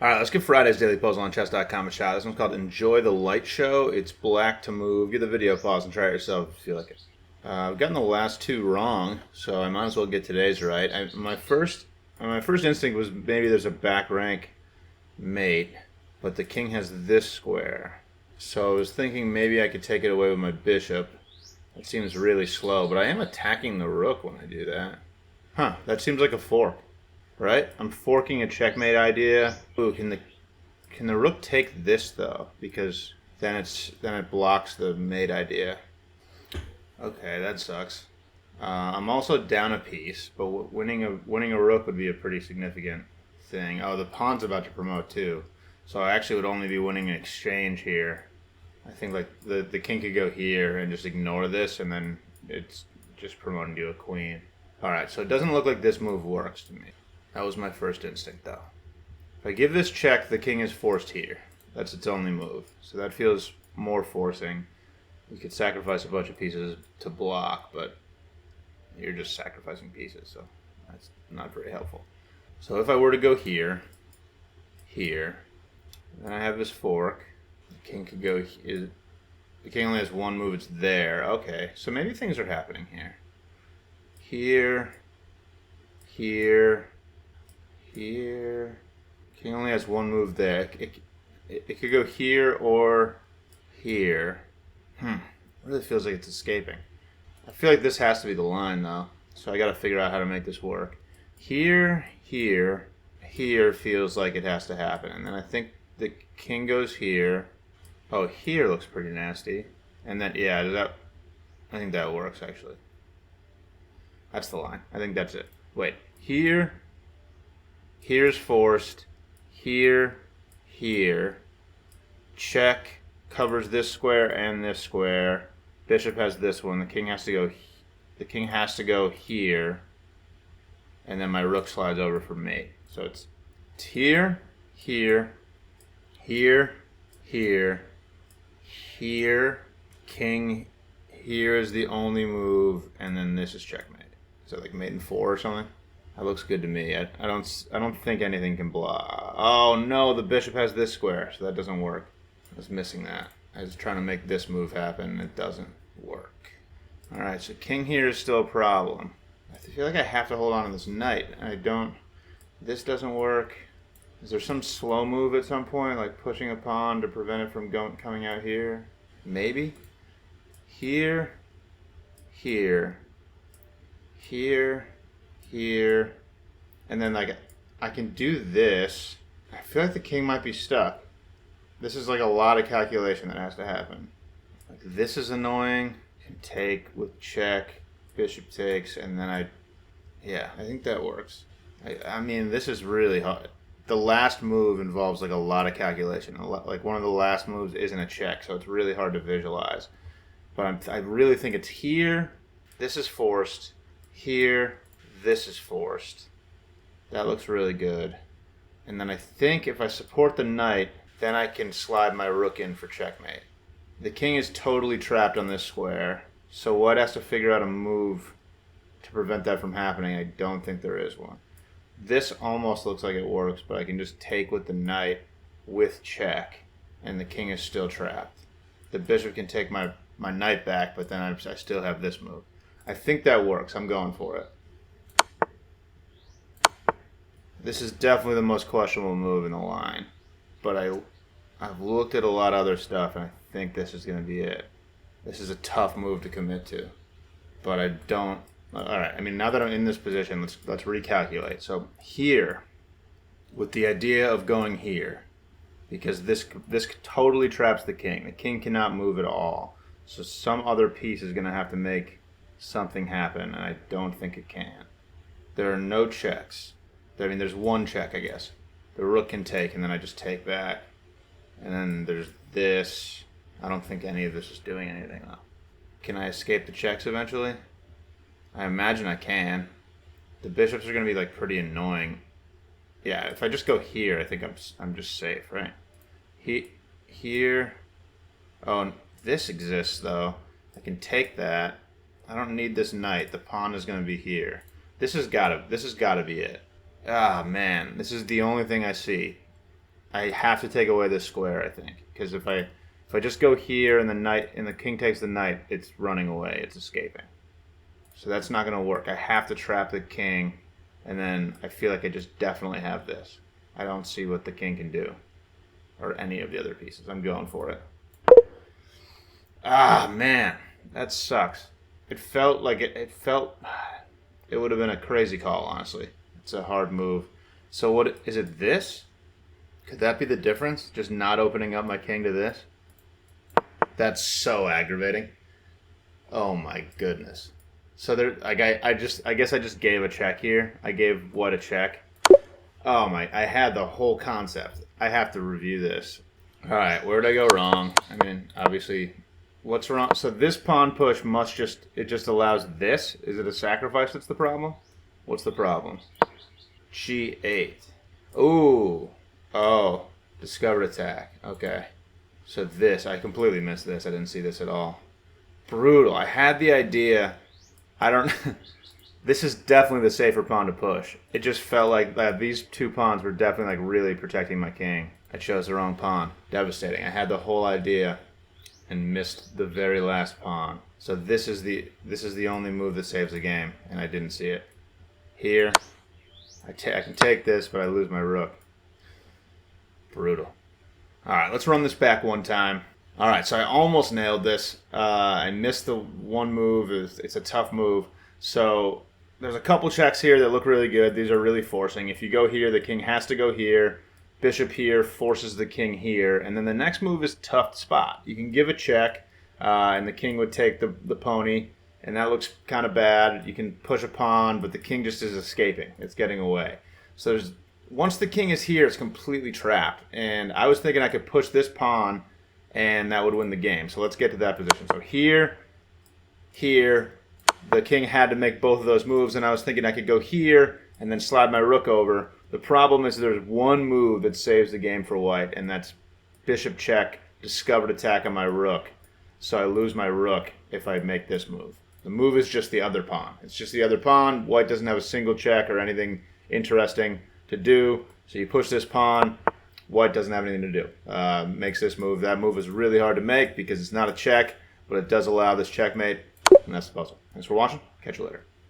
All right, let's give Friday's Daily Puzzle on chess.com a shot. This one's called Enjoy the Light Show. It's black to move. Give the video a pause and try it yourself if you feel like it. I've gotten the last two wrong, so I might as well get today's right. My first instinct was maybe there's a back rank mate, but the king has this square. So I was thinking maybe I could take it away with my bishop. That seems really slow, but I am attacking the rook when I do that. Huh, that seems like a fork. Right? I'm forking a checkmate idea. Ooh, can the rook take this though? Because then it blocks the mate idea. Okay, that sucks. I'm also down a piece, but winning a rook would be a pretty significant thing. Oh, the pawn's about to promote too, so I actually would only be winning an exchange here. I think like the king could go here and just ignore this, and then it's just promoting to a queen. All right, so it doesn't look like this move works to me. That was my first instinct, though. If I give this check, the king is forced here. That's its only move. So that feels more forcing. You could sacrifice a bunch of pieces to block, but you're just sacrificing pieces, so that's not very helpful. So if I were to go here, then I have this fork. The king could go here. The king only has one move, it's there. Okay, so maybe things are happening here. Here. King only has one move there. It could go here or here. It really feels like it's escaping. I feel like this has to be the line though. So I gotta figure out how to make this work. Here feels like it has to happen. And then I think the king goes here. Oh, here looks pretty nasty. And then, yeah, I think that works actually. That's the line. I think that's it. Wait, here's forced, here, check, covers this square and this square, bishop has this one, the king has to go here, and then my rook slides over for mate. So it's here, king, here is the only move, and then this is checkmate. Is that like mate in 4 or something? That looks good to me. I don't think anything can block. Oh no, the bishop has this square, so that doesn't work. I was missing that. I was trying to make this move happen, and it doesn't work. All right, so king here is still a problem. I feel like I have to hold on to this knight. I don't. This doesn't work. Is there some slow move at some point, like pushing a pawn to prevent it from coming out here? Maybe. Here, and then like I can do this. I feel like the king might be stuck. This is like a lot of calculation that has to happen. Like this is annoying. Can take with check, bishop takes, and then I think that works. I mean, this is really hard. The last move involves like a lot of calculation. Like one of the last moves isn't a check, so it's really hard to visualize. But I really think it's here. This is forced. Here, this is forced. That looks really good. And then I think if I support the knight, then I can slide my rook in for checkmate. The king is totally trapped on this square, so White has to figure out a move to prevent that from happening. I don't think there is one. This almost looks like it works, but I can just take with the knight with check, and the king is still trapped. The bishop can take my knight back, but then I still have this move. I think that works. I'm going for it. This is definitely the most questionable move in the line, but I've looked at a lot of other stuff, and I think this is going to be it. This is a tough move to commit to, but I don't. All right. I mean, now that I'm in this position, let's recalculate. So here, with the idea of going here, because this totally traps the king. The king cannot move at all. So some other piece is going to have to make something happen, and I don't think it can. There are no checks. I mean, there's one check, I guess. The rook can take, and then I just take back. And then there's this. I don't think any of this is doing anything, though. Can I escape the checks eventually? I imagine I can. The bishops are going to be, like, pretty annoying. Yeah, if I just go here, I think I'm just safe, right? Here. Oh, this exists, though. I can take that. I don't need this knight. The pawn is going to be here. This has got to be it. Ah, man. This is the only thing I see. I have to take away this square, I think, because if I just go here and the king takes the knight, it's running away, it's escaping. So that's not going to work. I have to trap the king, and then I feel like I just definitely have this. I don't see what the king can do, or any of the other pieces. I'm going for it. Ah, man, that sucks. It felt like it would have been a crazy call, honestly. It's a hard move. So what is it? This? Could that be the difference? Just not opening up my king to this? That's so aggravating. Oh my goodness. So there, like I guess I just gave a check here. I gave what a check. Oh my! I had the whole concept. I have to review this. All right, where did I go wrong? I mean, obviously, what's wrong? So this pawn push it just allows this. Is it a sacrifice that's the problem? What's the problem? G8. Ooh. Oh. Discovered attack. Okay. So this, I completely missed this. I didn't see this at all. Brutal. I had the idea. I don't... This is definitely the safer pawn to push. It just felt like these two pawns were definitely like really protecting my king. I chose the wrong pawn. Devastating. I had the whole idea and missed the very last pawn. So this is the only move that saves the game, and I didn't see it. Here, I can take this, but I lose my rook. Brutal. All right, let's run this back one time. All right, so I almost nailed this. I missed the one move. It's a tough move. So there's a couple checks here that look really good. These are really forcing. If you go here, the king has to go here. Bishop here forces the king here. And then the next move is tough spot. You can give a check, and the king would take the pony. And that looks kind of bad. You can push a pawn, but the king just is escaping. It's getting away. So once the king is here, it's completely trapped. And I was thinking I could push this pawn, and that would win the game. So let's get to that position. So here, the king had to make both of those moves, and I was thinking I could go here and then slide my rook over. The problem is there's one move that saves the game for white, and that's bishop check, discovered attack on my rook. So I lose my rook if I make this move. The move is just the other pawn. It's just the other pawn. White doesn't have a single check or anything interesting to do. So you push this pawn. White doesn't have anything to do. Makes this move. That move is really hard to make because it's not a check, but it does allow this checkmate. And that's the puzzle. Thanks for watching. Catch you later.